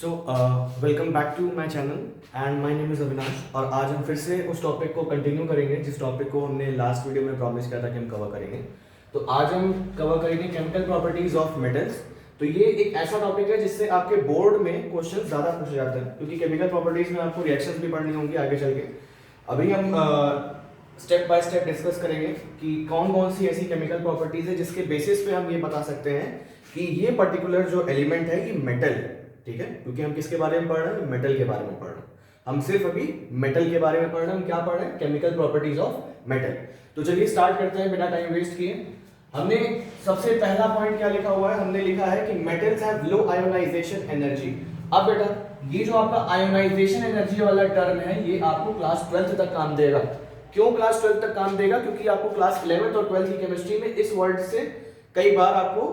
So welcome back to my channel and my name is Avinash. और आज हम फिर से उस टॉपिक को कंटिन्यू करेंगे जिस टॉपिक को हमने लास्ट वीडियो में प्रॉमिस किया था कि हम कवर करेंगे। तो आज हम कवर करेंगे केमिकल प्रॉपर्टीज ऑफ मेटल्स। तो ये एक ऐसा टॉपिक है जिससे आपके बोर्ड में क्वेश्चन ज़्यादा पूछे जाते हैं, क्योंकि केमिकल प्रॉपर्टीज में आपको रिएक्शंस भी पढ़नी होंगी आगे चल के। अभी हम स्टेप बाय स्टेप डिस्कस करेंगे कि कौन कौन सी ऐसी केमिकल प्रॉपर्टीज है जिसके बेसिस पे हम ये बता सकते हैं कि ये पर्टिकुलर जो एलिमेंट है ये मेटल है। ठीक है, क्योंकि हम किसके बारे में पढ़ रहे हैं? मेटल के बारे में पढ़ रहे हैं। हम सिर्फ अभी मेटल के बारे में पढ़ रहे हैं। हम क्या पढ़ रहे हैं? Chemical properties of metal. तो चलिए स्टार्ट करते हैं बिना टाइम वेस्ट किए। हमने सबसे पहला पॉइंट क्या लिखा हुआ है? हमने लिखा है कि metals have low ionization energy. अब बेटा ये जो आपका आयोनाइजेशन एनर्जी वाला टर्म है ये आपको क्लास 12th तक काम देगा। क्यों क्लास 12th तक काम देगा? क्योंकि आपको क्लास 11th और 12th की केमिस्ट्री में इस वर्ड से कई बार आपको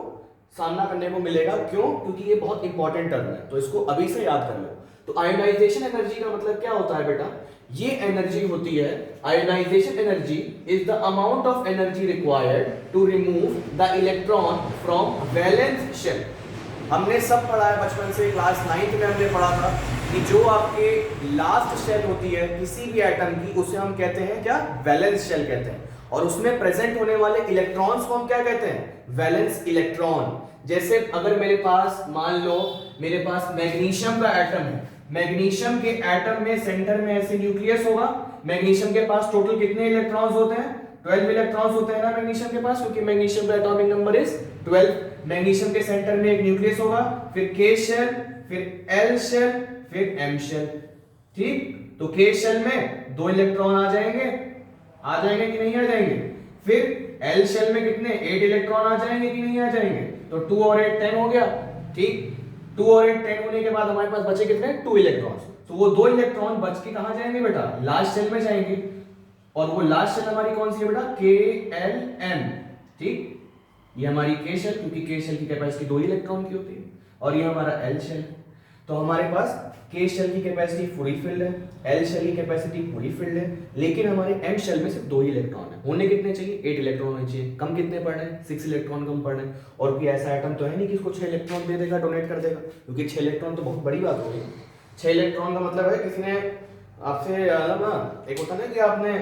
सामना करने को मिलेगा। क्यों? क्योंकि ये बहुत इंपॉर्टेंट टर्म है, तो इसको अभी से याद कर लो। तो आयोनाइजेशन एनर्जी का मतलब क्या होता है बेटा? ये एनर्जी होती है, ionization energy is the amount of energy required to remove the electron from valence shell. हमने सब पढ़ा है बचपन से, क्लास 9th में हमने पढ़ा था कि जो आपके लास्ट शेल होती है किसी भी एटम की, उसे हम कहते हैं क्या? वैलेंस शेल कहते हैं। और उसमें प्रेजेंट होने वाले इलेक्ट्रॉन्स को हम क्या कहते हैं? Valence electron. जैसे अगर मेरे पास मान लो मेरे पास मैग्नीशियम का एटम है, मैग्नीशियम के एटम में सेंटर में ऐसे न्यूक्लियस होगा। मैग्नीशियम के पास टोटल कितने इलेक्ट्रॉन्स होते हैं? 12 इलेक्ट्रॉन्स होते हैं ना मैग्नीशियम के पास, क्योंकि मैग्नीशियम का एटॉमिक नंबर इज 12। मैग्नीशियम के सेंटर में एक न्यूक्लियस होगा, फिर के शेल, फिर एल शेल, फिर एम शेल। ठीक, तो के शेल में 2 इलेक्ट्रॉन आ जाएंगे कि नहीं आ जाएंगे? फिर एल शेल में कितने? 8 इलेक्ट्रॉन आ जाएंगे कि नहीं आ जाएंगे? तो 2 और 8 10 हो गया। ठीक, 2 और 8 10 होने के बाद हमारे पास बचे कितने? 2 इलेक्ट्रॉन्स। तो वो 2 इलेक्ट्रॉन बच के कहां जाएंगे बेटा? लास्ट शेल में जाएंगे। और वो लास्ट शेल हमारी कौन सी है बेटा? के एल एम। ठीक, ये हमारी के शेल, क्योंकि के शेल की कैपेसिटी 2 इलेक्ट्रॉन की होती है। और ये हमारा एल शेल। तो हमारे पास के शेल की कैपेसिटी पूरी फिल्ड है, एल शेल की कैपेसिटी पूरी फिल्ड है, लेकिन हमारे एम शेल में सिर्फ 2 ही इलेक्ट्रॉन है। होने कितने चाहिए? 8 इलेक्ट्रॉन होने चाहिए। कम कितने पड़ रहे हैं? 6 इलेक्ट्रॉन कम पड़ रहे हैं। और कोई ऐसा एटम तो है नहीं कि इसको 6 इलेक्ट्रॉन दे देगा, डोनेट कर देगा, क्योंकि 6 इलेक्ट्रॉन तो बहुत बड़ी बात होगी। 6 इलेक्ट्रॉन का मतलब है किसी ने आपसे ना, एक होता है कि आपने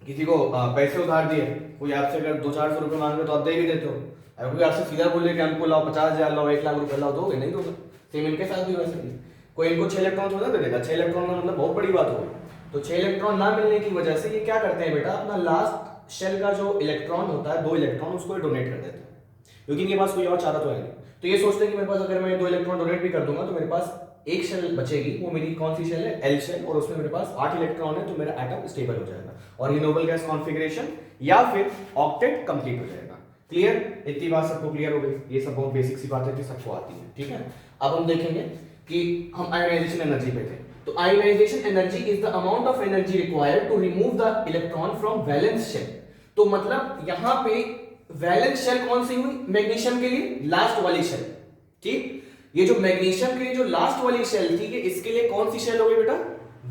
किसी को पैसे उधार दिए, कोई आपसे अगर 200-400 रुपए मांग रहे तो आप दे भी देते हो। अगर कोई आपसे सीधा बोले कि हमको लाओ 50,000 लाओ 1 लाख रुपए लाओ, दोगे? नहीं दोगे। सेम इनके साथ भी वैसे ही। कोई इनको 6 इलेक्ट्रॉन थोड़ा दे देगा। 6 इलेक्ट्रॉन का मतलब बहुत बड़ी बात होगी। तो 6 इलेक्ट्रॉन ना मिलने की वजह से ये क्या करते हैं बेटा? अपना लास्ट शेल का जो इलेक्ट्रॉन होता है, 2 इलेक्ट्रॉन, उसको डोनेट कर देते हैं, क्योंकि इनके पास कोई और चारा तो है नहीं। तो ये सोचते हैं कि मेरे पास अगर मैं 2 इलेक्ट्रॉन डोनेट भी कर दूंगा तो मेरे पास एक शेल बचेगी, वो मेरी कौन सी शेल है? L shell. और उसमें मेरे पास 8 इलेक्ट्रॉन है, तो मेरा एटम स्टेबल हो जाएगा और ये नोबल गैस कॉन्फ़िगरेशन या फिर ऑक्टेट कंप्लीट हो जाएगा। क्लियर? इतनी बात सबको क्लियर हो गई? ये सब बहुत बेसिक सी बातें थी, सबको आती है। ठीक है, अब हम देखेंगे कि हम आयोनाइजेशन एनर्जी पे थे। तो ionization energy is the amount of energy required to remove the electron from valence shell. तो मतलब यहां पे वैलेंस शेल कौन सी हुई? मैग्नीशियम के लिए लास्ट वाली शेल। ठीक, ये जो मैग्नीशियम के लिए जो लास्ट वाली शेल थी, ये इसके लिए कौन सी शेल हो गई बेटा?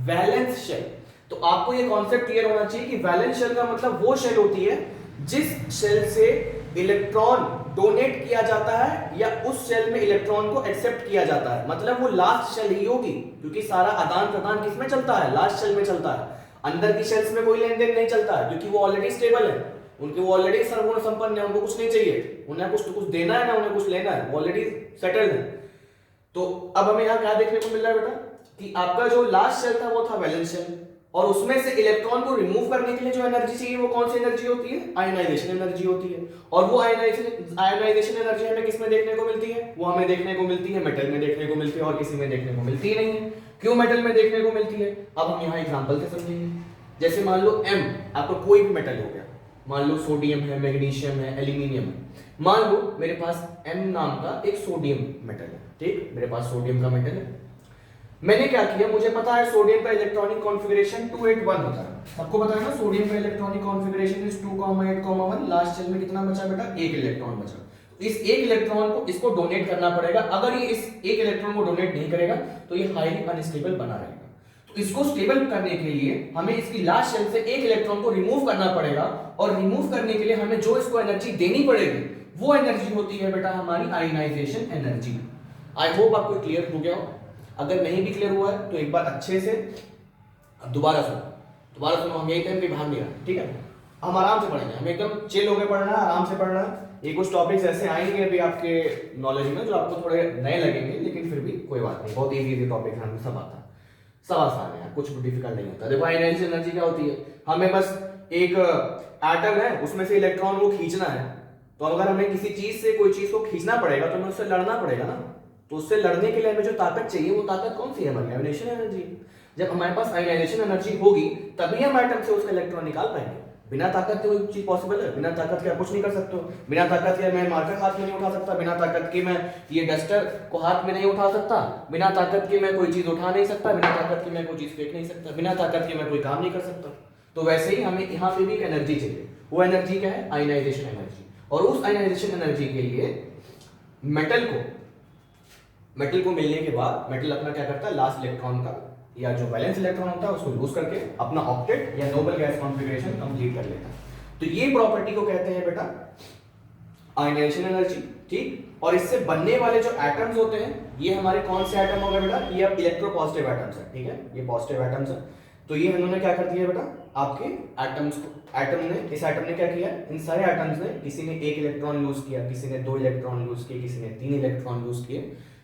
Valence shell. तो आपको ये कॉन्सेप्ट क्लियर होना चाहिए कि वैलेंस शेल का मतलब वो शेल होती है जिस शेल से इलेक्ट्रॉन डोनेट किया जाता है या उस शेल में इलेक्ट्रॉन को एक्सेप्ट किया जाता है। मतलब वो लास्ट शेल ही होगी, क्योंकि सारा आदान प्रदान किसमें चलता है? लास्ट शेल में चलता है। अंदर की शेल्स में कोई लेन देन नहीं चलता है, क्योंकि वो ऑलरेडी स्टेबल है, उनके वो ऑलरेडी सर्वगुण संपन्न है, उनको कुछ नहीं चाहिए, उन्हें कुछ देना है ना उन्हें कुछ लेना है, ऑलरेडी सेटल्ड है। तो अब हमें यहाँ क्या देखने को मिल रहा है बेटा? कि आपका जो लास्ट शेल था वो था वैलेंस शेल, और उसमें से इलेक्ट्रॉन को रिमूव करने के लिए जो एनर्जी चाहिए वो कौन सी एनर्जी होती है? आयोनाइजेशन एनर्जी होती है। और वो आयोनाइजेशन एनर्जी हमें किस में देखने को मिलती है? वो हमें देखने को मिलती है मेटल में देखने को मिलती है, और किसी में देखने को मिलती नहीं है। क्यों मेटल में देखने को मिलती है? अब हम यहाँ एग्जाम्पल से समझेंगे। जैसे मान लो एम, आपका कोई भी मेटल हो गया, मान लो सोडियम है, मैग्नीशियम है, एल्यूमिनियम है। मान लो मेरे पास एम नाम का एक सोडियम मेटल है। ठीक, मेरे पास सोडियम का मेटल है। मैंने क्या किया? मुझे पता है सोडियम का इलेक्ट्रॉनिक कॉन्फ़िगरेशन 281 होता है। सबको पता है ना सोडियम का electronic configuration is 2,8,1। Last shell में कितना बचा बेटा? 1 इलेक्ट्रॉन बचा। इस 1 इलेक्ट्रॉन को इसको डोनेट करना पड़ेगा। अगर ये इस 1 इलेक्ट्रॉन को डोनेट नहीं करेगा तो ये हाईली अनस्टेबल बना रहेगा। तो इसको स्टेबल करने के लिए हमें इसकी लास्ट शेल से 1 इलेक्ट्रॉन को रिमूव करना पड़ेगा, और रिमूव करने के लिए हमें जो इसको एनर्जी देनी पड़ेगी वो एनर्जी होती है बेटा हमारी आयोनाइजेशन एनर्जी। आई होप आपको क्लियर हो गया हो। अगर नहीं भी क्लियर हुआ है तो एक बार अच्छे से दोबारा सुनो, हम यही टाइम पे भाग नहीं रहा, ठीक है? हम आराम से पढ़ेंगे, हम एकदम चिल होकर पढ़ना है, आराम से पढ़ना है। ये कुछ टॉपिक्स ऐसे आएंगे अभी आपके नॉलेज में जो आपको थोड़े नए लगेंगे, लेकिन फिर भी कोई बात नहीं, बहुत इजी टॉपिक है, हमें सब आता है, सब आसान है, कुछ डिफिकल्ट नहीं होता। देखो आयनाइजेशन एनर्जी क्या होती है, हमें बस एक एटम है उसमें से इलेक्ट्रॉन को खींचना है, तो अगर हमें किसी चीज से कोई चीज को खींचना पड़ेगा तो हमें उससे लड़ना पड़ेगा ना, तो उससे लड़ने के लिए हमें जो ताकत चाहिए वो ताकत कौन सी है? हमारी आयनाइजेशन एनर्जी। जब हमारे पास आयनाइजेशन एनर्जी होगी तभी हम एटम से उसका इलेक्ट्रॉन निकाल पाएंगे। बिना ताकत के कोई चीज पॉसिबल है? बिना ताकत के आप कुछ नहीं कर सकते हो। बिना ताकत के मैं मार्कर हाथ में नहीं उठा सकता, बिना ताकत के मैं ये डस्टर को हाथ में नहीं उठा सकता, बिना ताकत के मैं कोई चीज उठा नहीं सकता, बिना ताकत के मैं कोई चीज फेंक नहीं सकता, बिना ताकत के मैं कोई काम नहीं कर सकता। तो वैसे ही हमें यहाँ पे भी एक एनर्जी चाहिए, वो एनर्जी क्या है? Ionization energy. और उस आयनाइजेशन एनर्जी के लिए मेटल को मिलने के बाद मेटल अपना क्या करता है? लास्ट इलेक्ट्रॉन का या जो बैलेंस इलेक्ट्रॉन होता है उसको लूज करके अपना ऑक्टेट या नोबल गैस कॉन्फिगरेशन कंप्लीट कर लेता है। तो ये प्रॉपर्टी को कहते हैं बेटा आयनाइजेशन एनर्जी, ठीक? और इससे बनने वाले जो एटम्स होते हैं ये हमारे कौन से एटम हो गए बेटा? ये अब इलेक्ट्रोपॉजिटिव एटम्स है, ठीक है? ये पॉजिटिव एटम्स है। तो ये इन्होंने क्या कर दिया बेटा? आपके एटम्स को, इस एटम ने क्या किया? इन सारे एटम्स ने, किसी ने 1 इलेक्ट्रॉन लूज किया, किसी ने 2 इलेक्ट्रॉन लूज किए, किसी ने 3 इलेक्ट्रॉन लूज किए,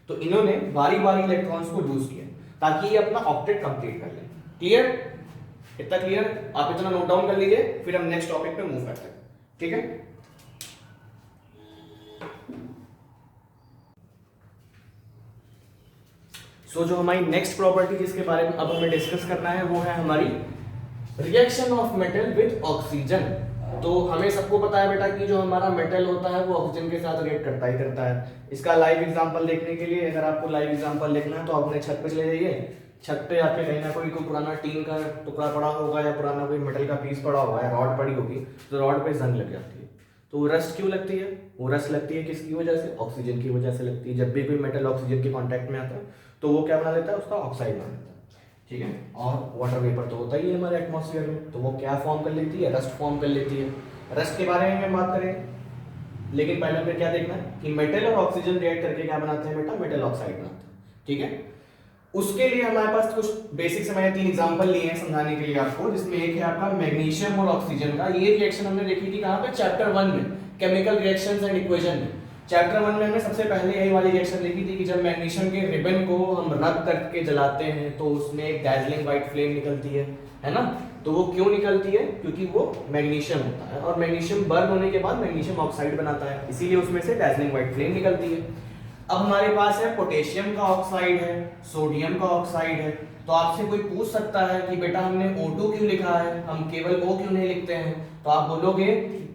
तो इन्होंने बारी बारी इलेक्ट्रॉन्स को लूज किया ताकि ये अपना ऑक्टेट कंप्लीट कर ले। क्लियर? इतना क्लियर? आप इतना नोट डाउन कर लीजिए, फिर हम नेक्स्ट टॉपिक पे मूव करते हैं, ठीक है? सो जो हमारी नेक्स्ट प्रॉपर्टी जिसके बारे में अब हमें डिस्कस करना है वो है हमारी reaction of metal with oxygen. तो हमें सबको पता है बेटा कि जो हमारा मेटल होता है वो ऑक्सीजन के साथ रिएक्ट करता ही करता है। इसका लाइव एग्जांपल देखने के लिए, अगर आपको लाइव एग्जांपल देखना है तो आप अपने छत पे चले जाइए, छत पे आके कहीं ना कोई पुराना टीन का टुकड़ा पड़ा होगा या पुराना कोई मेटल का पीस पड़ा होगा या रॉड पड़ी होगी, तो रॉड पे जंग लग जाती है। तो वो रस्ट क्यों लगती है? वो रस्ट लगती है किसकी वजह से? ऑक्सीजन की वजह से लगती है। जब भी कोई मेटल ऑक्सीजन के कॉन्टैक्ट में आता है तो वो क्या बना लेता है? उसका ऑक्साइड बना लेता है, ठीक है? और वाटर वेपर तो होता ही है हमारे एटमॉस्फेयर में, तो वो क्या फॉर्म कर लेती है? रस्ट फॉर्म कर लेती है। रस्ट के बारे में हम बात करें, लेकिन पहले हमें क्या देखना है कि मेटल और ऑक्सीजन रिएक्ट करके क्या बनाते हैं बेटा? मेटल ऑक्साइड बनाते हैं, ठीक है? उसके लिए हमारे पास कुछ बेसिक्स, मैंने 3 एग्जांपल लिए हैं समझाने के लिए आपको, जिसमें एक है आपका मैग्नीशियम और ऑक्सीजन का। ये रिएक्शन हमने देखी थी कहाँ पे? चैप्टर 1 में, केमिकल रिएक्शंस एंड इक्वेशन में। चैप्टर 1 में हमने सबसे पहले यही वाली रिएक्शन देखी थी कि जब मैग्नीशियम के रिबन को हम रब करके जलाते हैं तो उसमें एक डैजलिंग व्हाइट फ्लेम निकलती है ना? तो वो क्यों निकलती है? क्योंकि वो मैग्नीशियम होता है और मैग्नीशियम बर्न होने के बाद मैग्नीशियम ऑक्साइड बनाता है, इसीलिए उसमें से डैजलिंग व्हाइट फ्लेम निकलती है। अब हमारे पास है पोटेशियम का ऑक्साइड है, सोडियम का ऑक्साइड है। तो आपसे कोई पूछ सकता है कि बेटा हमने O2 क्यों लिखा है, हम केवल O क्यों नहीं लिखते हैं? तो आप बोलोगे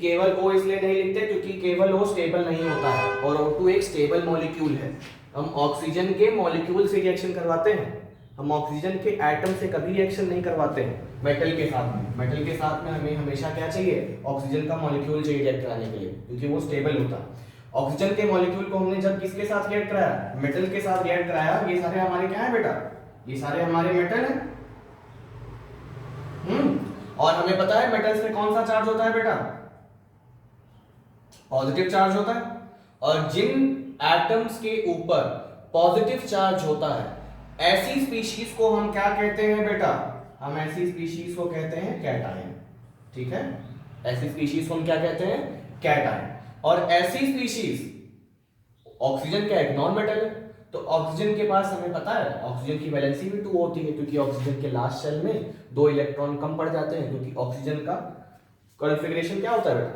केवल O इसलिए नहीं लिखते क्योंकि केवल O स्टेबल नहीं होता है और O2 एक स्टेबल मॉलिक्यूल है। हम ऑक्सीजन के मॉलिक्यूल से रिएक्शन करवाते हैं, हम ऑक्सीजन के एटम से कभी रिएक्शन नहीं करवाते हैं। मेटल के साथ में, मेटल के साथ में हमें हमेशा क्या चाहिए? ऑक्सीजन का मॉलिक्यूल चाहिए रिएक्ट कराने के लिए, क्योंकि वो स्टेबल होता है। ऑक्सीजन के मॉलिक्यूल को हमने जब किसके साथ रिएक्ट कराया? मेटल के साथ रिएक्ट कराया। ये सारे हमारे क्या है बेटा? ये सारे हमारे मेटल हैं। और हमें पता है मेटल्स में कौन सा चार्ज होता है बेटा? पॉजिटिव चार्ज होता है। और जिन एटम्स के ऊपर पॉजिटिव चार्ज होता है ऐसी स्पीशीज को हम क्या कहते हैं बेटा? हम ऐसी स्पीशीज को कहते हैं कैटायन, ठीक है? ऐसी स्पीशीज को हम क्या कहते हैं? कैटायन। और ऐसी स्पीशीज, ऑक्सीजन क्या एक नॉन मेटल है, तो ऑक्सीजन के पास हमें पता है ऑक्सीजन की वैलेंसी भी 2 होती है, क्योंकि ऑक्सीजन के लास्ट शेल में 2 इलेक्ट्रॉन कम पड़ जाते हैं, क्योंकि ऑक्सीजन का कॉन्फ़िगरेशन क्या होता है बेटा?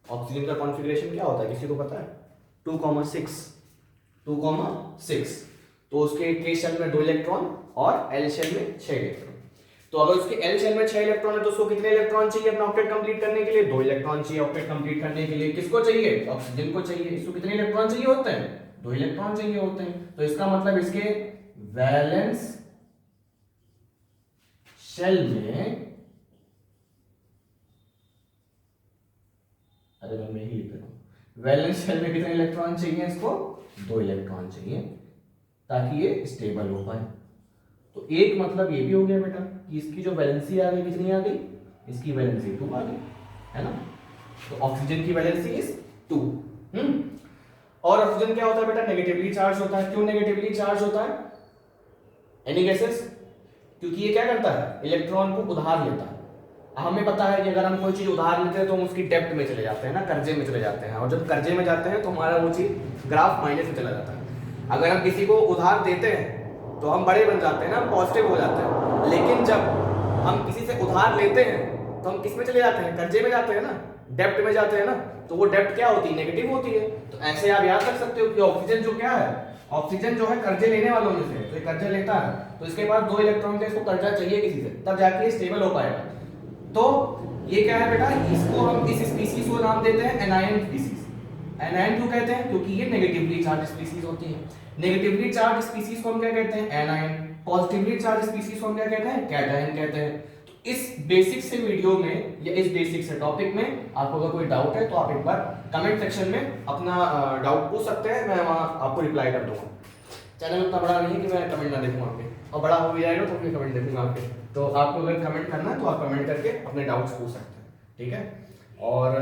ऑक्सीजन का कॉन्फ़िगरेशन क्या होता है, किसी को पता है? 2,6 2,6। तो उसके K शेल में 2 इलेक्ट्रॉन और L शेल में 6 इलेक्ट्रॉन। तो अगर उसके L शेल में 6 इलेक्ट्रॉन है तो उसको कितने इलेक्ट्रॉन चाहिए अपना ऑक्टेट कंप्लीट करने के लिए? 2 इलेक्ट्रॉन चाहिए ऑक्टेट कंप्लीट करने के लिए। किसको चाहिए? ऑक्सीजन को चाहिए। इसको कितने इलेक्ट्रॉन चाहिए होते हैं? 2 इलेक्ट्रॉन चाहिए होते हैं। तो इसका मतलब इसके वैलेंस शेल में, अरे मैं यही लिख रहा हूं, वैलेंस शेल में कितने इलेक्ट्रॉन चाहिए इसको? 2 इलेक्ट्रॉन चाहिए ताकि ये स्टेबल हो पाए। तो एक मतलब ये भी हो गया बेटा कि इसकी जो वैलेंसी आ गई, कितनी आ गई? इसकी वैलेंसी 2 आ गई, है ना? तो ऑक्सीजन की वैलेंसी इज 2। और ऑक्सीजन क्या होता है बेटा? नेगेटिवली चार्ज होता है। क्यों नेगेटिवली चार्ज होता है? Any guesses? क्योंकि ये क्या करता है, इलेक्ट्रॉन को उधार लेता है। हमें पता है कि अगर हम कोई चीज उधार लेते हैं तो हम उसकी डेप्थ में चले जाते हैं ना, कर्जे में चले जाते हैं, और जब कर्जे में जाते हैं तो हमारा वो चीज ग्राफ माइनस में चला जाता है। अगर हम किसी को उधार देते हैं तो हम बड़े बन जाते हैं ना, पॉजिटिव हो जाते हैं। लेकिन जब हम किसी से उधार लेते हैं तो हम किस में चले जाते हैं, कर्जे में जाते हैं ना, डेप्ट में जाते हैं ना। तो वो डेप्ट क्या होती है, नेगेटिव होती है। तो ऐसे आप याद रख सकते हो कि ऑक्सीजन जो क्या है, ऑक्सीजन जो है कर्जे लेने वालों में से, तो ये कर्जा लेता है तो इसके पास 2 इलेक्ट्रॉन थे, इसको कर्जा चाहिए किसी से, तब जाके ये स्टेबल हो पाएगा। तो ये क्या है बेटा, इसको हम इस स्पीशीज को नाम देते हैं एनायन स्पीशीज। एनायन क्यों कहते हैं, क्योंकि ये नेगेटिवली चार्ज स्पीशीज होती है। नेगेटिवली चार्ज स्पीशीज को हम क्या कहते हैं, एनायन। पॉजिटिवली चार्ज स्पीशीज को हम क्या कहते हैं, कैटायन कहते हैं। तो इस बेसिक से वीडियो में या इस बेसिक से टॉपिक में आपको अगर कोई डाउट है तो आप एक बार कमेंट सेक्शन में अपना डाउट पूछ सकते हैं, मैं वहां आपको रिप्लाई कर दूंगा। चैनल उतना बड़ा नहीं है कि मैं कमेंट ना देखूं आपके, और बड़ा हो भी जाएगा तो फिर कमेंट देखूंगा आपके। तो आपको अगर कमेंट करना है तो आप कमेंट करके अपने डाउट्स पूछ सकते हैं, ठीक है। और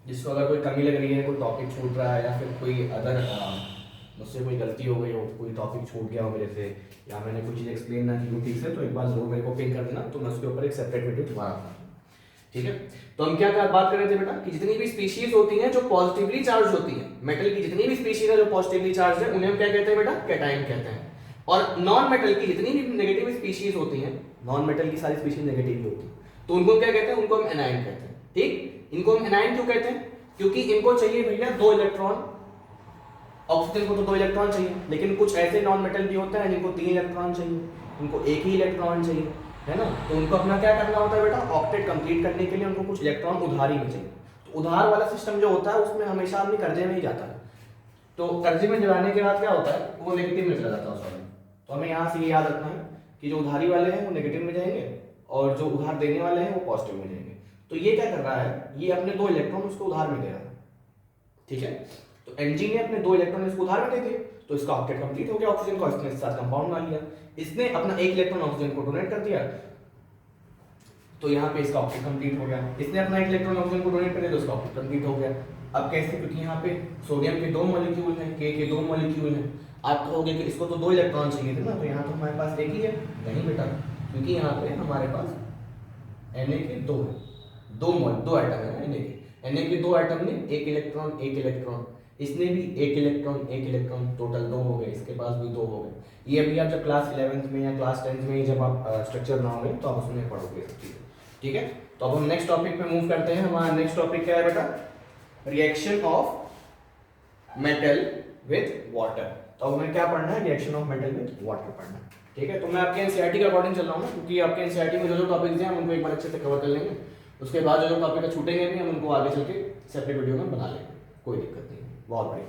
जिसको अगर कोई कमी लग रही है, कोई टॉपिक छूट रहा है, या फिर कोई अदर मुझसे कोई गलती हो गई हो, कोई टॉपिक छूट गया हो मेरे से, या मैंने कोई चीज़ एक्सप्लेन ना की हो ठीक से, तो एक बार जरूर मेरे को पिंग कर देना, तो मैं उसके ऊपर एक सेपरेट वीडियो दोबारा बनाऊंगा, ठीक है। तो हम क्या बात कर रहे थे बेटा कि जितनी भी स्पीशीज होती हैं जो पॉजिटिवली चार्ज होती हैं, मेटल की जितनी भी स्पीशीज है जो पॉजिटिवली चार्ज है, उन्हें हम क्या कहते हैं बेटा, कैटायन कहते हैं। और नॉन मेटल की जितनी भी नेगेटिव स्पीशीज होती हैं, नॉन मेटल की सारी स्पीशीज नेगेटिव होती हैं, तो उनको क्या कहते हैं, उनको हम एनायन कहते हैं, ठीक। इनको हम एनायन क्यों कहते हैं, क्योंकि इनको चाहिए भैया 2 इलेक्ट्रॉन। ऑक्सीजन को तो 2 इलेक्ट्रॉन चाहिए, लेकिन कुछ ऐसे नॉन मेटल भी होते हैं जिनको 3 इलेक्ट्रॉन चाहिए, उनको 1 ही इलेक्ट्रॉन चाहिए, है ना। तो उनको अपना क्या करना होता है बेटा, ऑक्टेट कंप्लीट करने के लिए उनको कुछ इलेक्ट्रॉन उधारी में चाहिए। तो उधार वाला सिस्टम जो होता है उसमें हमेशा आदमी कर्जे में ही जाता है। तो कर्जे में जाने के बाद क्या होता है, वो नेगेटिव में चला जाता है उस वाले। तो हमें यहाँ से ये याद रखना है कि जो उधारी वाले हैं वो नेगेटिव में जाएंगे, और जो उधार देने वाले हैं वो पॉजिटिव में जाएंगे। तो ये क्या कर रहा है, ये अपने 2 इलेक्ट्रॉन उसको उधार में दे रहा है, ठीक है। तो Mg ने अपने 2 इलेक्ट्रॉन इसको उधार में दे दिए, तो इसका ऑक्टेट कंप्लीट हो गया ऑक्सीजन का, इसने इसके साथ कंपाउंड बना लिया। इसने अपना 1 इलेक्ट्रॉन ऑक्सीजन को डोनेट कर दिया, तो यहाँ पे इसका ऑक्टेट कंप्लीट हो गया। इसने अपना 1 इलेक्ट्रॉन ऑक्सीजन को डोनेट कर दिया तो इसका ऑक्टेट कंप्लीट हो गया। अब कैसे, क्योंकि यहाँ पे सोडियम के 2 मॉलिक्यूल हैं, के 2 मॉलिक्यूल हैं। आप कहोगे कि इसको तो 2 इलेक्ट्रॉन चाहिए थे ना, तो यहाँ तो हमारे पास एक ही है। नहीं बेटा, क्योंकि यहाँ पे हमारे पास Na के 2 है, 2 एटम है ना Na के। Na के 2 एटम में 1 इलेक्ट्रॉन 1 इलेक्ट्रॉन, इसने भी 1 इलेक्ट्रॉन 1 इलेक्ट्रॉन, टोटल 2 हो गए, इसके पास भी 2 हो गए। ये अभी आप जब क्लास 11th में या क्लास 10th में जब आप स्ट्रक्चर बनाओगे तो आप उसमें पढ़ोगे सब चीजें, ठीक है। तो अब हम नेक्स्ट टॉपिक पे मूव करते हैं। हमारा नेक्स्ट टॉपिक क्या है बेटा, reaction of metal with water. तो अब हमें क्या पढ़ना है, reaction of metal with water पढ़ना है, ठीक है। तो मैं आपके एनसीईआरटी के अकॉर्डिंग चल रहा हूँ ना, क्योंकि आपके एनसीईआरटी में जो टॉपिक्स हैं हम उनको एक बार अच्छे से कवर कर लेंगे। उसके बाद जो टॉपिक छूटेंगे भी हम उनको आगे चल के सेपरेट वीडियो में बना लेंगे, कोई दिक्कत नहीं है। बहुत बढ़िया,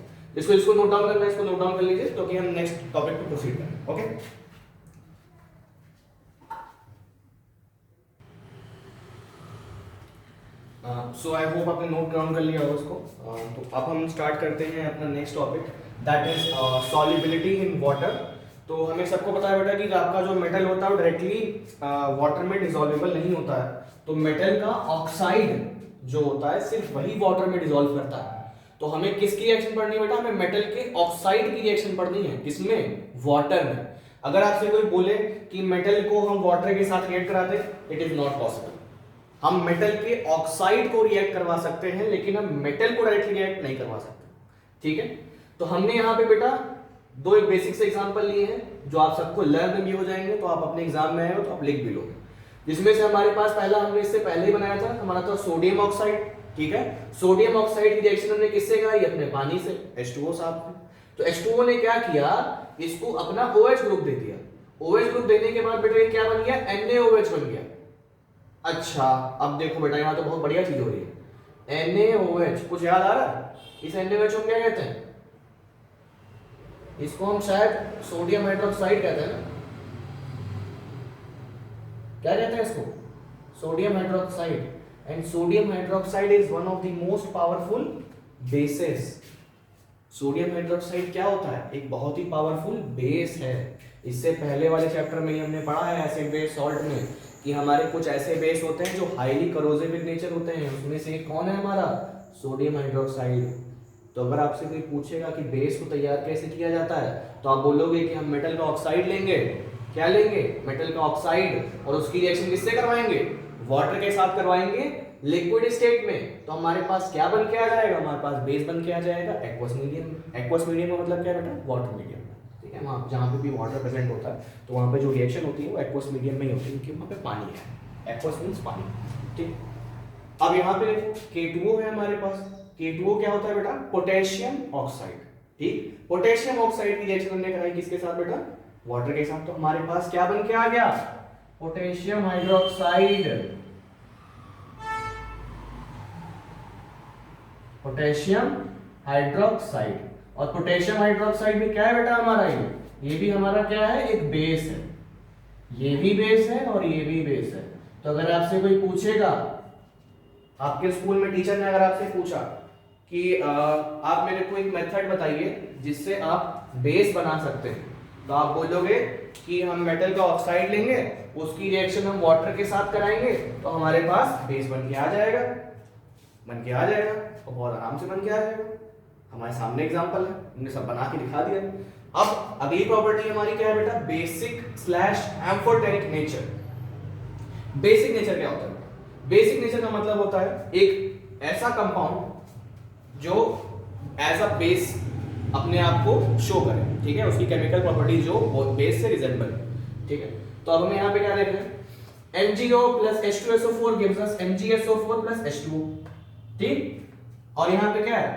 इसको नोट डाउन करना है, इसको नोट डाउन कर लीजिए, तो कि हम नेक्स्ट टॉपिक पे प्रोसीड करें, ओके। सो आई होप आपने नोट डाउन कर लिया होगा उसको। तो अब हम स्टार्ट करते हैं अपना next topic, that is solubility in water. तो हमें सबको पता है बेटा कि आपका जो मेटल होता है वो डायरेक्टली वाटर में डिसॉल्वेबल नहीं होता है। तो मेटल का ऑक्साइड जो होता है सिर्फ वही वाटर में डिसॉल्व करता है। तो हमें किसकी रिएक्शन पढ़नी है बेटा, हमें मेटल के ऑक्साइड की रिएक्शन पढ़नी है। किसमें, वाटर में। अगर आपसे कोई बोले कि मेटल को हम वाटर के साथ रिएक्ट करा दें, इट इज नॉट पॉसिबल। हम मेटल के ऑक्साइड को रिएक्ट करवा सकते हैं, लेकिन हम मेटल को डायरेक्टली रिएक्ट नहीं करवा सकते, ठीक है। तो हमने यहाँ पे बेटा 2 एक बेसिक से एग्जांपल लिए हैं जो आप सबको लर्न भी हो जाएंगे, तो आप अपने एग्जाम में आए हो तो आप लिख भी लोगे। जिसमें से हमारे पास पहला हमने इससे पहले ही बनाया था, हमारा था सोडियम ऑक्साइड, ठीक है। सोडियम ऑक्साइड की रिएक्शन हमने किससे कराई, अपने पानी से, H2O साथ में। तो H2O ने क्या किया, इसको अपना OH ग्रुप दे दिया। OH ग्रुप देने के बाद बेटा ये क्या बन गया, NaOH बन गया। अच्छा, अब देखो बेटा यहाँ तो बहुत बढ़िया चीज हो रही है। NaOH कुछ याद आ रहा है, इस NaOH को क्या कहते हैं, इसको हम शायद सोडियम हाइड्रोक्साइड कहते हैं ना, क्या कहते हैं इसको, sodium hydroxide. And sodium hydroxide is one of the most powerful bases. Sodium hydroxide क्या होता है, एक बहुत ही पावरफुल बेस है। इससे पहले वाले चैप्टर में हमने पढ़ा है एसिड बेस सॉल्ट में कि हमारे कुछ ऐसे बेस होते हैं जो हाईली करोसिव इन नेचर होते हैं, उसमें से एक कौन है हमारा, सोडियम हाइड्रोक्साइड। तो अगर आपसे कोई पूछेगा कि बेस को तैयार कैसे किया जाता है, तो आप बोलोगे कि हम मेटल का ऑक्साइड लेंगे क्या लेंगे, मेटल का ऑक्साइड, और उसकी रिएक्शन किससे करवाएंगे, वाटर के साथ करवाएंगे लिक्विड स्टेट में। तो हमारे पास क्या बन के आ जाएगा, हमारे पास बेस बन के आ जाएगा एक्वस मीडियम। एक्वस मीडियम का मतलब क्या है बेटा, वाटर मीडियम। ठीक है, वहाँ जहाँ पे भी वाटर प्रेजेंट होता है तो वहाँ पे जो रिएक्शन होती है वो एक्वस मीडियम में ही होती है, क्योंकि वहाँ पे पानी है। एक्वस मीन्स पानी। ठीक, अब यहाँ पे देखो K2O है हमारे पास। K2O क्या होता है बेटा, पोटेशियम ऑक्साइड। ठीक, पोटेशियम ऑक्साइड की रिएक्शन हमने कराई किसके साथ बेटा, वाटर के साथ। तो हमारे पास क्या बन के आ गया, पोटेशियम हाइड्रोक्साइड। पोटेशियम हाइड्रोक्साइड, और पोटेशियम हाइड्रोक्साइड भी क्या है बेटा हमारा, ये भी हमारा क्या है, एक बेस है। ये भी बेस है और ये भी बेस है। तो अगर आपसे कोई पूछेगा, आपके स्कूल में टीचर ने अगर आपसे पूछा कि आप मेरे को एक मेथड बताइए जिससे आप बेस बना सकते हैं, तो आप बोलोगे कि हम मेटल का ऑक्साइड लेंगे, उसकी रिएक्शन हम वाटर के साथ कराएंगे, तो हमारे पास बेस बन के आ जाएगा, बन के आ जाएगा, और बहुत आराम से बन के आ जाएगा। हमारे सामने एग्जांपल है, हमने सब बना के दिखा दिया। अब अगली प्रॉपर्टी हमारी क्या है बेटा, basic slash amphoteric nature. Basic nature क्या होता है, बेसिक नेचर का मतलब होता है एक ऐसा कंपाउंड जो एज अ बेस अपने आप को शो करे। ठीक है, उसकी केमिकल प्रॉपर्टी जो बेस से रिजेंबल। ठीक है, तो अब हमें यहाँ पे क्या देख रहे हैं, MgO plus H2SO4 gives us MgSO4 plus H2O। ठीक, और यहाँ पे क्या है,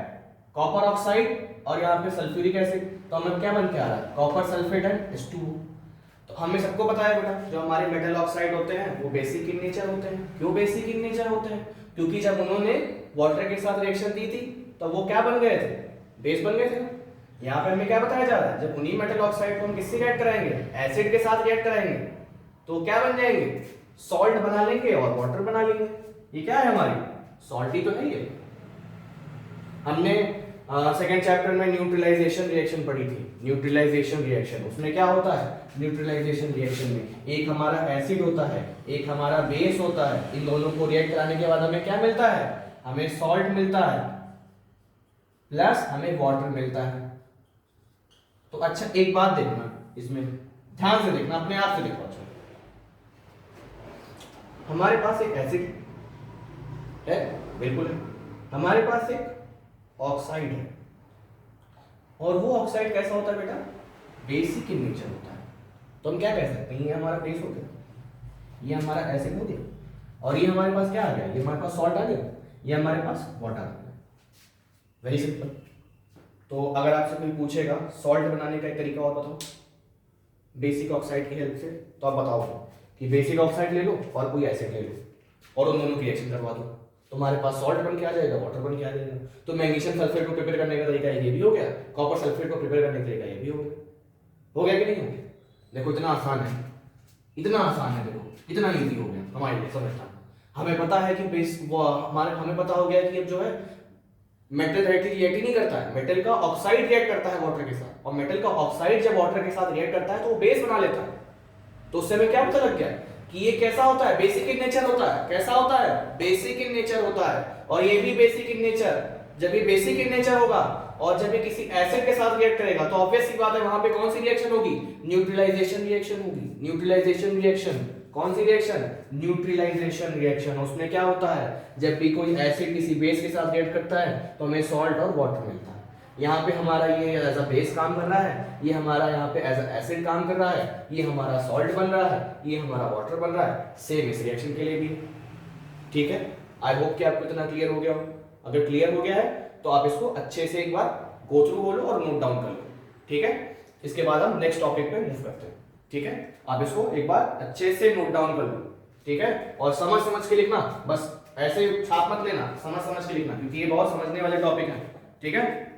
कॉपर ऑक्साइड, और यहाँ पे सल्फ्यूरिक एसिड। तो हमें क्या बन के आ रहा है, कॉपर सल्फेट एंड H2O। तो हमें सबको पता है बेटा, जो हमारे मेटल ऑक्साइड होते हैं वो बेसिक इन नेचर होते हैं। क्यों बेसिक इन नेचर होते हैं, क्योंकि जब उन्होंने वाटर के साथ रिएक्शन दी थी तो वो क्या बन गए थे, बेस बन गए थे। यहाँ पे हमें क्या बताया जा रहा है, जब उन्हीं मेटल ऑक्साइड को हम किससे रिएक्ट कराएंगे, एसिड के साथ रिएक्ट कराएंगे, तो क्या बन जाएंगे, सॉल्ट बना लेंगे और वाटर बना लेंगे। ये क्या है हमारी, सॉल्ट ही तो है ये। हमने सेकेंड चैप्टर में न्यूट्रलाइजेशन रिएक्शन पढ़ी थी। न्यूट्रलाइजेशन रिएक्शन, उसमें क्या होता है, न्यूट्रलाइजेशन रिएक्शन में एक हमारा एसिड होता है, एक हमारा बेस होता है। इन दोनों को रिएक्ट कराने के बाद हमें क्या मिलता है, हमें सॉल्ट मिलता है प्लस हमें वाटर मिलता है। तो अच्छा एक बात देखना, इसमें ध्यान से देखना, अपने आप से देखो। अच्छा, हमारे पास एक एसिड है, बिल्कुल है, हमारे पास एक ऑक्साइड है, और वो ऑक्साइड कैसा होता है बेटा, बेसिक इन नेचर होता है। तो हम क्या कह सकते हैं, ये हमारा बेस हो गया, ये हमारा एसिड हो गया, और ये हमारे पास क्या आ गया, ये हमारे पास सॉल्ट आ गया, ये हमारे पास वाटर आ गया। Very simple. तो अगर आपसे कोई पूछेगा सॉल्ट बनाने का एक तरीका और बताओ बेसिक ऑक्साइड की हेल्प से, तो आप बताओ कि बेसिक ऑक्साइड ले लो और कोई एसिड ले लो और उन दोनों की रिएक्शन करवा दो, तुम्हारे पास सॉल्ट बन के आ जाएगा, वाटर बन के आ जाएगा। तो मैग्नीशियम सल्फेट को प्रिपेयर करने का तरीका ये भी हो गया, कॉपर सल्फेट को प्रिपेयर करने का तरीका ये भी हो गया। हो गया कि नहीं हो गया, देखो इतना आसान है, इतना आसान है, देखो इतना ईजी हो गया हमारे लिए समझना। हमें पता है कि बेस वो हमें पता हो गया कि अब जो है मेटल डायरेक्टली रिएक्ट ही नहीं करता है, मेटल का ऑक्साइड रिएक्ट करता है वाटर के साथ, और मेटल का ऑक्साइड जब वाटर के साथ रिएक्ट करता है तो वो बेस बना लेता है। तो उससे हमें क्या पता लग गया कि ये कैसा होता है, बेसिक इन नेचर होता है। कैसा होता है, बेसिक इन नेचर होता है, और ये भी बेसिक इन नेचर। जब ये बेसिक इन नेचर होगा और जब ये किसी एसिड के साथ रिएक्ट करेगा तो ऑब्वियस सी बात है वहां पे कौन सी रिएक्शन होगी, न्यूट्रलाइजेशन रिएक्शन होगी। न्यूट्रलाइजेशन रिएक्शन, कौन सी रिएक्शन, न्यूट्रलाइजेशन रिएक्शन। उसमें क्या होता है, जब भी कोई एसिड किसी बेस के साथ रिएक्ट करता है तो हमें सॉल्ट और वाटर मिलता है। यहाँ पे हमारा ये एज अ बेस काम कर रहा है, ये हमारा यहाँ पे एज अ एसिड काम कर रहा है, ये हमारा सॉल्ट बन रहा है, ये हमारा वाटर बन रहा है। सेम इस रिएक्शन के लिए भी। ठीक है, आई होप कि आपको इतना क्लियर हो गया हो। अगर क्लियर हो गया है तो आप इसको अच्छे से एक बार गो थ्रू बोलो और नोट डाउन कर लो। ठीक है, इसके बाद हम नेक्स्ट टॉपिक पे मूव करते हैं। ठीक है, आप इसको एक बार अच्छे से नोट डाउन कर लो। ठीक है, और समझ समझ के लिखना, बस ऐसे छाप मत लेना, समझ समझ के लिखना, क्योंकि ये बहुत समझने वाले टॉपिक है। ठीक है,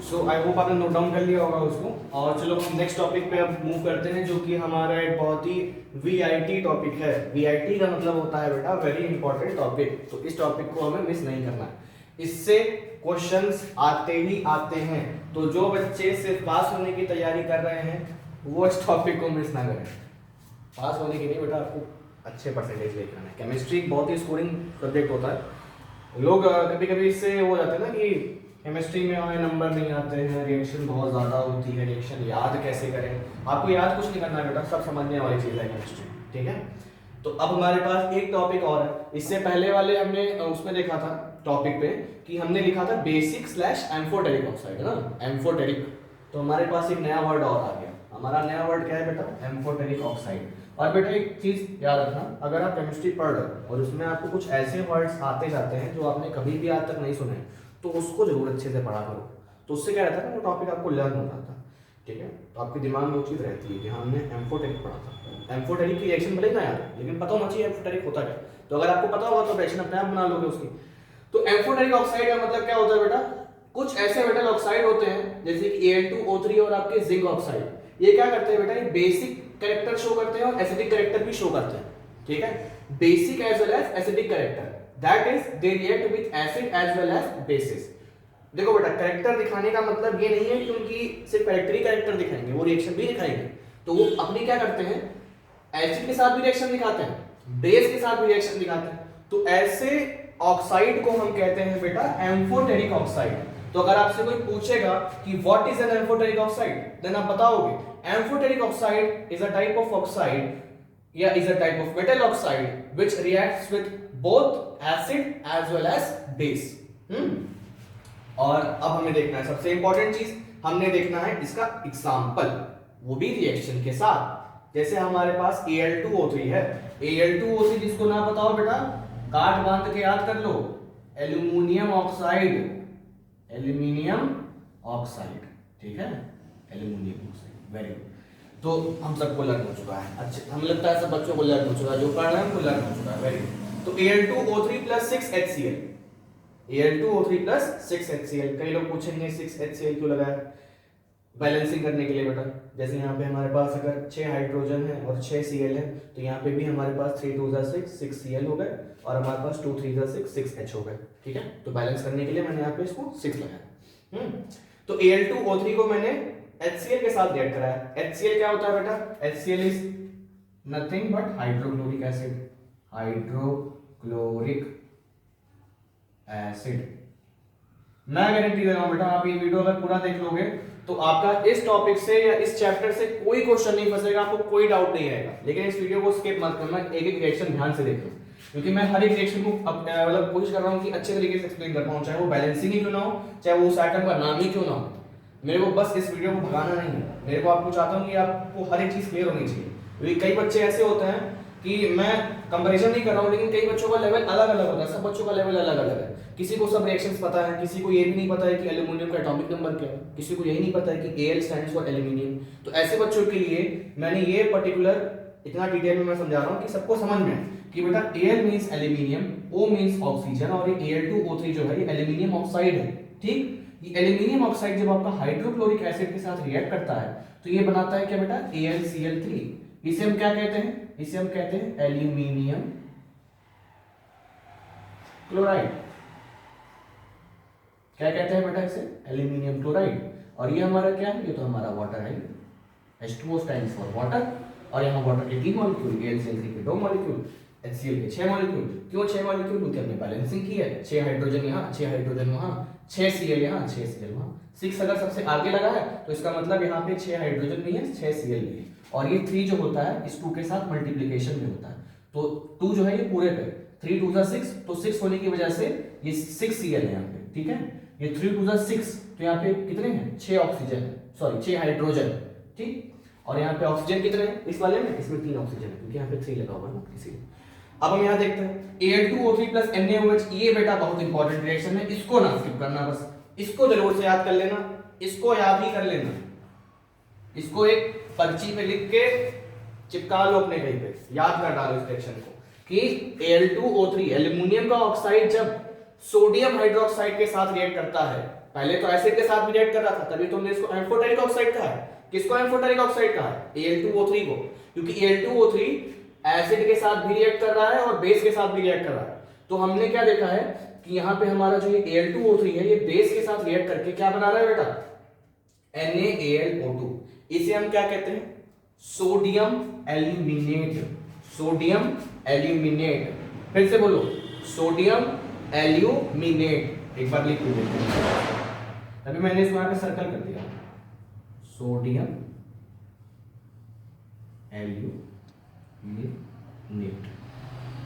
सो आई होप आपने नोट डाउन कर लिया होगा उसको। और चलो हम नेक्स्ट टॉपिक पे अब मूव करते हैं, जो कि हमारा एक बहुत ही वीआईटी टॉपिक है। वीआईटी का मतलब होता है बेटा वेरी इंपॉर्टेंट टॉपिक। तो इस टॉपिक को हमें मिस नहीं करना है, इससे क्वेश्चंस आते ही आते हैं। तो जो बच्चे सिर्फ पास होने की तैयारी कर रहे हैं वो इस टॉपिक को मिस ना करें। पास होने के लिए बेटा आपको अच्छे परसेंटेज लेकर आना है। केमिस्ट्री बहुत ही स्कोरिंग सब्जेक्ट होता है, लोग कभी कभी इससे हो जाते हैं ना कि केमिस्ट्री में हमें नंबर नहीं आते हैं, रिएक्शन बहुत ज़्यादा होती है, रिएक्शन याद कैसे करें। आपको याद कुछ नहीं करना है बेटा, सब समझने वाली चीज़ है केमिस्ट्री, ठीक है। तो अब हमारे पास एक टॉपिक और है। इससे पहले वाले हमने उसमें देखा था टॉपिक पे कि हमने लिखा था बेसिक स्लैश एम्फोटेरिक ऑक्साइड, है ना, एम्फोटेरिक। तो हमारे पास एक नया वर्ड और आ गया। हमारा नया वर्ड क्या है बेटा? Amphoteric oxide. और बेटा एक चीज याद रखना, अगर आप केमिस्ट्री पढ़ रहे हो और उसमें आपको कुछ ऐसे वर्ड्स आते जाते हैं जो आपने कभी भी आज तक नहीं सुने, तो उसको जरूर अच्छे से पढ़ा करो। तो उससे क्या रहता है ना, वो टॉपिक आपको लर्न हो जाता है, ठीक है। तो आपके दिमाग में वो चीज़ रहती है कि हाँ हमने एम्फोटेरिक पढ़ा था। एम्फोटेरिक की रिएक्शन भले ना याद हो, लेकिन पता होना चाहिए एम्फोटेरिक होता क्या। तो अगर आपको पता होगा तो रिएक्शन अपने आप बना लोगे उसकी। तो एम्फोटेरिक ऑक्साइड का मतलब क्या होता है बेटा? कुछ ऐसे मेटल ऑक्साइड होते हैं जैसे कि Al2O3 और आपके जिंक ऑक्साइड। ये क्या करते हैं बेटा? ये बेसिक कैरेक्टर शो करते हैं और एसिडिक कैरेक्टर भी शो करते हैं, ठीक है। Basic as well as acidic character, that is they react with acid as well as bases. देखो बेटा, कैरेक्टर दिखाने का मतलब ये नहीं है कि उनकी सिर्फ कैरेक्टर ही कैरेक्टर दिखाएंगे, वो रिएक्शन भी दिखाएंगे। तो वो अपनी क्या करते हैं, एसिड के साथ भी रिएक्शन दिखाते हैं, बेस के साथ भी रिएक्शन दिखाते हैं। तो ऐसे ऑक्साइड को हम कहते हैं बेटा एम्फोटेरिक ऑक्साइड। तो अगर आपसे कोई पूछेगा कि what is an amphoteric oxide, then आप बताओगे amphoteric oxide is a type of oxide या is a type of metal oxide which reacts with both acid as well as base. और अब हमें देखना है सबसे इंपॉर्टेंट चीज, हमने देखना है इसका एग्जांपल, वो भी रिएक्शन के साथ। जैसे हमारे पास Al2O3 है, Al2O3 जिसको ना बताओ बेटा गांठ बांध के याद कर लो, एल्यूमिनियम ऑक्साइड, एल्यूमिनियम ऑक्साइड, ठीक है, एल्यूमिनियम ऑक्साइड। Very good. तो हम सबको लर्न हो चुका है, अच्छा हमें लगता है सब बच्चों को लर्न हो चुका है, जो पढ़ रहे हैं उनको लर्न हो चुका है। Very good. तो Al2O3 plus 6HCl, Al2O3 plus 6HCl। कई लोग पूछेंगे 6HCl क्यों लगाया? बैलेंसिंग करने के लिए बेटा। जैसे यहाँ पे हमारे पास अगर 6 हाइड्रोजन है और 6 Cl है, तो यहाँ पे भी हमारे पास 3 2 6 Cl हो गए और हमारे पास 2 3 6 H हो गए, ठीक है। तो बैलेंस करने के लिए मैंने यहाँ पे इसको 6 लगाया। तो Al2O3 को मैंने HCl के साथ रिएक्ट कराया। HCl क्या होता है बेटा? HCl is nothing but hydrochloric acid, hydrochloric acid. मैं गारंटी दे रहा हूं बेटा, आप ये वीडियो अगर पूरा देख लोगे तो आपका इस टॉपिक से या इस चैप्टर से कोई क्वेश्चन नहीं फंसेगा, आपको कोई डाउट नहीं आएगा। लेकिन इस वीडियो को स्किप मत करना, एक एक रिएक्शन ध्यान से देखो, क्योंकि मैं हर एक रिएक्शन को मतलब कोशिश कर रहा हूं कि अच्छे तरीके से एक्सप्लेन कर पाऊं, चाहे वो बैलेंसिंग ही क्यों ना हो, चाहे वो उस आइटम का नाम ही क्यों ना हो। मेरे को बस इस वीडियो को भगाना नहीं है, मेरे को आपको चाहता हूँ कि आपको हर एक चीज क्लियर होनी चाहिए। क्योंकि कई बच्चे ऐसे होते हैं कि मैं कंपैरिजन नहीं कर रहा हूँ, लेकिन कई बच्चों का लेवल अलग अलग होता है, सब बच्चों का लेवल अलग अलग है। किसी को सब रिएक्शंस पता है, किसी को ये भी नहीं पता है कि एल्यूमिनियम का एटॉमिक नंबर क्या है, किसी को यही नहीं पता है कि Al स्टैंड्स फॉर एल्यूमिनियम। तो ऐसे बच्चों के लिए मैंने ये पर्टिकुलर इतना डिटेल में मैं समझा रहा हूँ कि सबको समझ में आए कि बेटा Al means aluminium, O means oxygen और ये Al2O3 जो है ये एल्यूमिनियम ऑक्साइड है, ठीक। ये एल्यूमिनियम ऑक्साइड जब आपका हाइड्रोक्लोरिक एसिड के साथ रिएक्ट करता है तो ये बनाता है क्या बेटा? AlCl3। इसे हम क्या कहते हैं? इसे हम कहते हैं एल्यूमिनियम क्लोराइड। क्या कहते हैं बेटा इसे? Aluminium chloride. और ये हमारा क्या है? ये तो हमारा वाटर है, H2O स्टैंड्स फॉर वाटर। और यहाँ वाटर के 3 मॉलिक्यूल, AlCl3 के 2 मॉलिक्यूल, HCl के 6 मॉलिक्यूल। क्यों 6 मॉलिक्यूल? क्योंकि हमने बैलेंसिंग की है, 6 हाइड्रोजन यहाँ, 6 हाइड्रोजन वहाँ, 6 Cl यहाँ, 6 Cl वहाँ। 6 अगर सबसे आगे लगा है तो इसका मतलब यहाँ पे 6 हाइड्रोजन भी है, 6 Cl भी है। और ये 3 जो होता है इस 2 के साथ मल्टीप्लीकेशन में होता है, तो 2 जो है ये पूरे पे 3 2 6, तो 6 होने की वजह से ये 6 Cl है यहाँ पे, ठीक है। ये 3 2 6, तो यहाँ पे कितने हैं? 6 ऑक्सीजन है, सॉरी 6 हाइड्रोजन, ठीक। और यहाँ पे ऑक्सीजन कितने हैं इस वाले में? इसमें 3 ऑक्सीजन है, क्योंकि यहाँ पे 3 लगा हुआ है ना, इसीलिए। अब हम यहाँ देखते हैं Al2O3 प्लस NaOH। ये बेटा बहुत इंपॉर्टेंट रिएक्शन है, इसको ना स्किप करना, बस इसको जरूर से याद कर लेना, इसको याद ही कर लेना। इसको एक पर्ची पे लिख के चिपका लो अपने कहीं पे, याद कर डालो इस रिएक्शन को कि Al2O3 एल्यूमिनियम का ऑक्साइड जब सोडियम हाइड्रोक्साइड के साथ रिएक्ट करता है, पहले तो एसिड के साथ भी रिएक्ट कर रहा था, तभी तुमने इसको एम्फोटेरिक ऑक्साइड कहा है। किसको एम्फोटेरिक ऑक्साइड कहा है? Al2O3 को, क्योंकि Al2O3 एसिड के साथ भी रिएक्ट कर रहा है और बेस के साथ भी रिएक्ट कर रहा है। तो हमने क्या देखा है कि यहाँ पे हमारा जो ये Al2O3 है ये बेस के साथ रिएक्ट करके क्या बना रहा है बेटा? NaAlO2। इसे हम क्या कहते हैं? Sodium aluminate. सोडियम एल्यूमिनेट, फिर से बोलो, सोडियम एल्यूमिनेट, एक बार लिख के देखते हैं। अभी मैंने इसको यहाँ पे सर्कल कर दिया, सोडियम एल्यूमिनेट,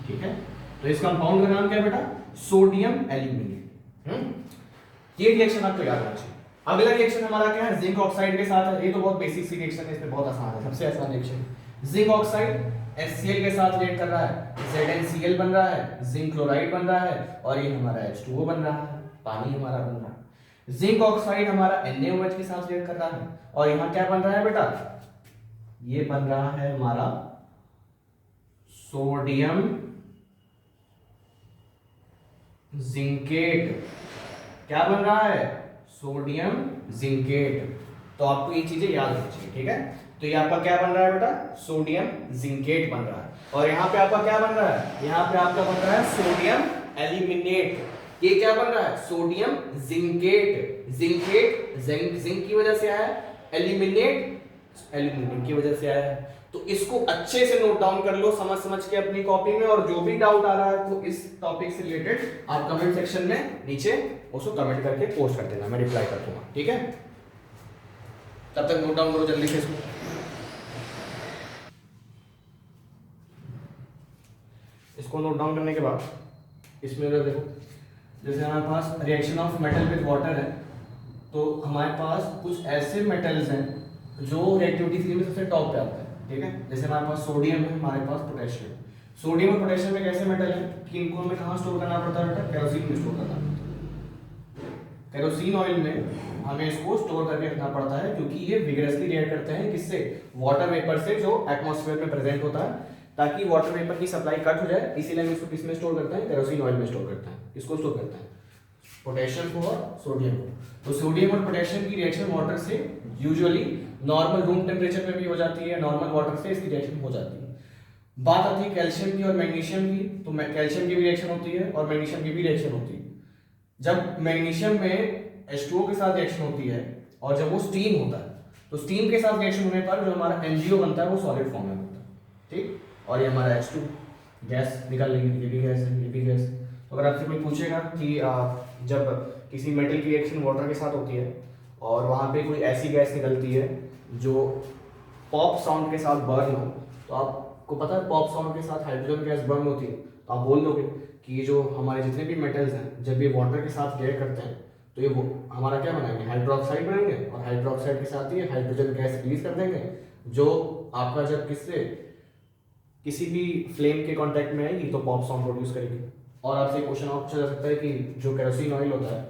ठीक है। तो इस कंपाउंड का नाम क्या है बेटा, सोडियम एल्यूमिनेट। ये रिएक्शन आपको याद रखना चाहिए। अगला रिएक्शन हमारा क्या है, जिंक ऑक्साइड के साथ है। ये तो बहुत बेसिक सी रिएक्शन है, इसमें बहुत आसान है, सबसे आसान रिएक्शन। जिंक ऑक्साइड HCl के साथ रिएक्ट कर रहा है, ZnCl बन रहा है, जिंक क्लोराइड बन रहा है, और ये हमारा H2O बन रहा है, पानी हमारा बन रहा है। जिंक ऑक्साइड हमारा NaOH के साथ रिएक्ट कर रहा है, और यहाँ क्या बन रहा है बेटा, ये बन रहा है हमारा सोडियम जिंकेट। क्या बन रहा है, सोडियम जिंकेट। तो आपको ये चीजें याद रखनी चाहिए, ठीक है। तो ये आपका क्या बन रहा है बेटा, सोडियम जिंकेट बन रहा है। और यहाँ पे आपका क्या बन रहा है, यहाँ पे आपका बन रहा है सोडियम एल्यूमिनेट। ये क्या बन रहा है, सोडियम जिंकेट। जिंकेट जिंक की वजह से आया है, एल्यूमिनेट एल्यूमिनियम की वजह से आया है। तो इसको अच्छे से नोट डाउन कर लो, समझ समझ के अपनी कॉपी में। और जो भी डाउट आ रहा है तो इस टॉपिक से रिलेटेड आप कमेंट सेक्शन में नीचे उसको कमेंट करके पोस्ट कर देना, मैं रिप्लाई कर दूंगा, ठीक है। तब तक नोट डाउन करो जल्दी से इसको। इसको नोट डाउन करने के बाद इसमें अगर देखो, जैसे हमारे पास reaction of metal with water है, तो हमारे पास कुछ ऐसे मेटल्स हैं जो रिएक्टिविटी स्केल में सबसे टॉप पे आते हैं, ठीक है। जैसे हमारे पास सोडियम है, हमारे पास पोटेशियम। सोडियम और पोटेशियम एक ऐसे मेटल हैं कि इनको हमें कहाँ स्टोर करना पड़ता है बेटा, केरोसिन में स्टोर करना पड़ता है। केरोसिन ऑयल में हमें इसको स्टोर करके रखना पड़ता है, क्योंकि ये विगरसली रिएक्ट करते हैं किससे, वाटर वेपर से, जो एटमॉस्फेयर में प्रेजेंट होता है। ताकि वाटर वेपर की सप्लाई कट हो जाए, इसीलिए हम इसको किसमें स्टोर करते हैं, केरोसिन ऑयल में स्टोर करते हैं। इसको स्टोर करते हैं, पोटेशियम को और सोडियम को। तो सोडियम और पोटेशियम की रिएक्शन वाटर से यूजुअली नॉर्मल रूम टेम्परेचर में भी हो जाती है, नॉर्मल वाटर से इसकी रिएक्शन हो जाती है। बात आती है कैल्शियम की और मैग्नीशियम की, तो कैल्शियम की भी रिएक्शन होती है और मैग्नीशियम की भी रिएक्शन होती है। जब मैग्नीशियम में H2O के साथ रिएक्शन होती है और जब वो स्टीम होता है, तो स्टीम के साथ रिएक्शन होने पर जो हमारा MgO बनता है वो सॉलिड फॉर्म में बनता है, ठीक। और ये हमारा H2 गैस निकल रही है, ये भी गैस है, ये भी गैस है। तो अगर आपसे कोई पूछेगा कि जब किसी मेटल की रिएक्शन वाटर के साथ होती है और वहाँ पे कोई ऐसी गैस निकलती है जो पॉप साउंड के साथ बर्न हो, तो आपको पता है पॉप साउंड के साथ हाइड्रोजन गैस बर्न होती है, तो आप बोल दोगे कि ये जो हमारे जितने भी मेटल्स हैं जब ये वाटर के साथ रिएक्ट करते हैं तो ये वो हमारा क्या बनाएंगे, हाइड्रोक्साइड बनाएंगे, और हाइड्रोक्साइड के साथ ही हाइड्रोजन गैस रिलीज कर देंगे, जो आपका जब किससे किसी भी फ्लेम के कांटेक्ट में आएगी तो पॉप साउंड प्रोड्यूस करेगी। और आपसे क्वेश्चन और पूछा जा सकता है कि जो केरोसिन ऑयल होता है,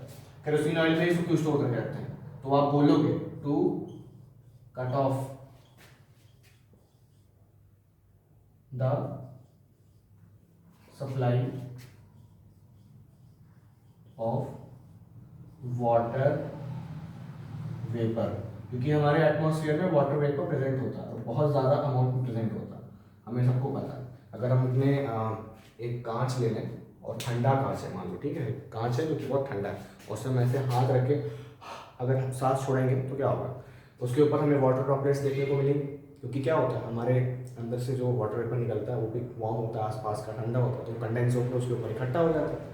केरोसिन ऑयल में इसको क्यों स्टोर करके रखते हैं, तो आप बोलोगे to cut off the supply of water vapour, क्योंकि हमारे एटमॉस्फेयर में वाटर वेपर प्रेजेंट होता है, बहुत ज़्यादा अमाउंट में प्रेजेंट होता है, हमें सबको पता है। अगर हम अपने एक कांच ले लें और ठंडा कांच है, मान लो, ठीक है, कांच है जो कि बहुत ठंडा है, उससे हम ऐसे हाथ रख के अगर हम सांस छोड़ेंगे तो क्या होगा, उसके ऊपर हमें वाटर ड्रॉपलेट्स देखने को मिलेंगे, क्योंकि क्या होता है हमारे अंदर से जो वाटर वेपर निकलता है वो भी वार्म होता है, आसपास का ठंडा होता है, तो कंडेंस होकर उसके ऊपर इकट्ठा हो जाता है।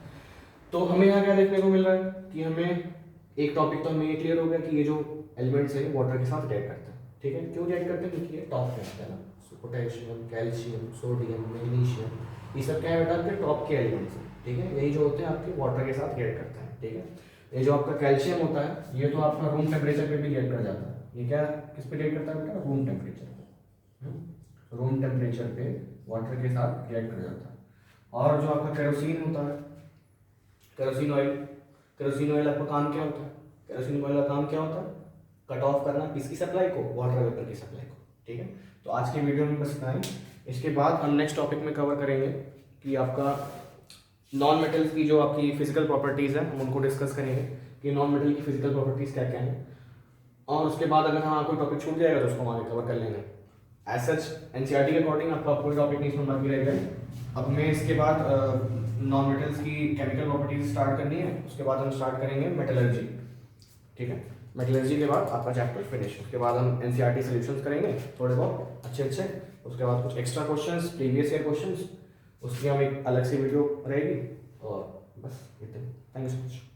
तो हमें यहाँ क्या देखने को मिल रहा है कि हमें एक टॉपिक तो हमें ये क्लियर हो गया कि ये जो एलिमेंट्स है वाटर के साथ रिएक्ट करते हैं, ठीक है। क्यों रिएक्ट करते हैं, क्योंकि ये टॉप पे आता है ना, पोटेशियम, कैल्शियम, सोडियम, मैग्नीशियम, ये सब क्या है बेटा आपके टॉप के एलिमेंट्स हैं, ठीक है। यही जो होते हैं आपके वाटर के साथ रिएक्ट करते हैं, ठीक है। ये जो आपका कैल्शियम होता है ये तो आपका रूम टेम्परेचर पे भी रिएक्ट कर जाता है। ये क्या किस पे रिएक्ट करता है बेटा, रूम टेम्परेचर पे, रूम टेम्परेचर पे वाटर के साथ रिएक्ट कर जाता है। और जो आपका केरोसिन होता है, केरोसिन ऑयल आपका काम क्या होता है, केरोसिन ऑयल का काम क्या होता है, कट ऑफ करना किसकी सप्लाई को, वाटर वेपर की सप्लाई को, ठीक है। तो आज के वीडियो में बस इतना ही। इसके बाद हम नेक्स्ट टॉपिक में कवर करेंगे कि आपका नॉन मेटल्स की जो आपकी फिजिकल प्रॉपर्टीज़ हैं हम उनको डिस्कस करेंगे कि नॉन मेटल की फिजिकल प्रॉपर्टीज़ क्या क्या हैं। और उसके बाद अगर हाँ कोई टॉपिक छूट जाएगा तो उसको वहाँ कवर कर लेंगे। एज सच एनसीईआरटी के अकॉर्डिंग आपका कोई टॉपिक नहीं सुन बाकी रह गया। अब मैं इसके बाद नॉन मेटल्स की केमिकल प्रॉपर्टीज स्टार्ट करनी है, उसके बाद हम स्टार्ट करेंगे मेटलर्जी, ठीक है। मेटलर्जी के बाद आपका चैप्टर फिनिश, उसके बाद हम एनसीईआरटी सॉल्यूशंस करेंगे थोड़े बहुत अच्छे, उसके बाद कुछ extra questions, previous year questions, उसकी हम एक अलग से वीडियो रहेगी। और बस इतना, थैंक यू सो मच।